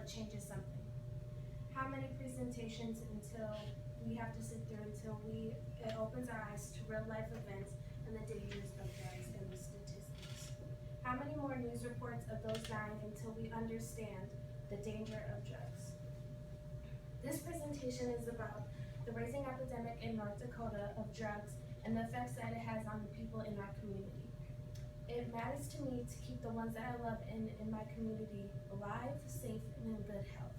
it changes something. How many presentations until we have to sit through until it opens our eyes to real life events and the dangers of drugs and the statistics? How many more news reports of those dying until we understand the danger of drugs? This presentation is about the rising epidemic in North Dakota of drugs and the effects that it has on the people in our community. It matters to me to keep the ones that I love in my community alive, safe, and in good health.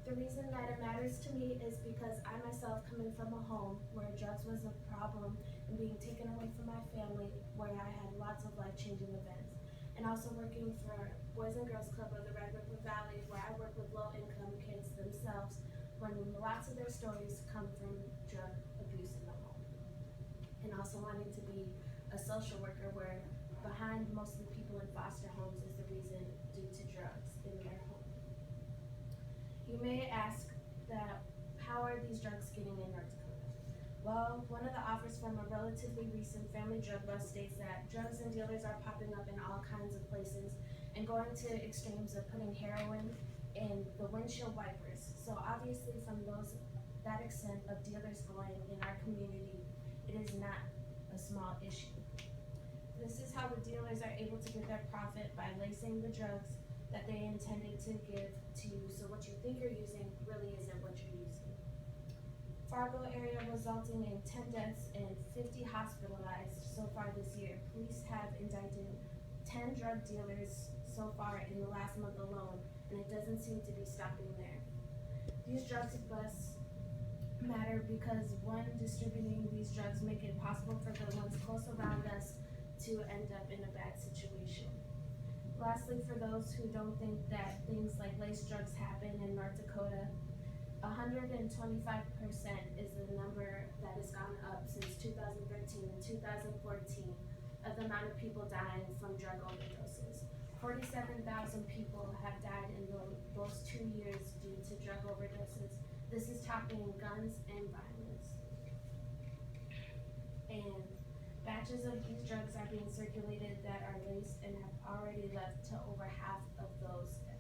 The reason that it matters to me is because I myself, coming from a home where drugs was a problem and being taken away from my family, where I had lots of life-changing events, and also working for Boys and Girls Club of the Red River Valley, where I work with low-income kids themselves, when lots of their stories come from drug abuse in the home. And also wanting to be a social worker, where behind most of the people in foster homes is the reason due to drugs in their home. You may ask that, how are these drugs getting in North Dakota? Well, one of the offers from a relatively recent family drug bust states that drugs and dealers are popping up in all kinds of places and going to extremes of putting heroin in the windshield wipers. So obviously from that extent of dealers going in our community, it is not a small issue. This is how the dealers are able to get their profit, by lacing the drugs that they intended to give to you, so what you think you're using really isn't what you're using. Fargo area resulting in 10 deaths and 50 hospitalized so far this year. Police have indicted 10 drug dealers so far in the last month alone, and it doesn't seem to be stopping there. These drugs busts matter because one, distributing these drugs make it possible for the ones close around us to end up in a bad situation. Lastly, for those who don't think that things like laced drugs happen in North Dakota, 125% is the number that has gone up since 2013 and 2014 of the amount of people dying from drug overdoses. 47,000 people have died in those 2 years due to drug overdoses. This is topping guns and violence. And batches of these drugs are being circulated that are laced and have already led to over half of those deaths.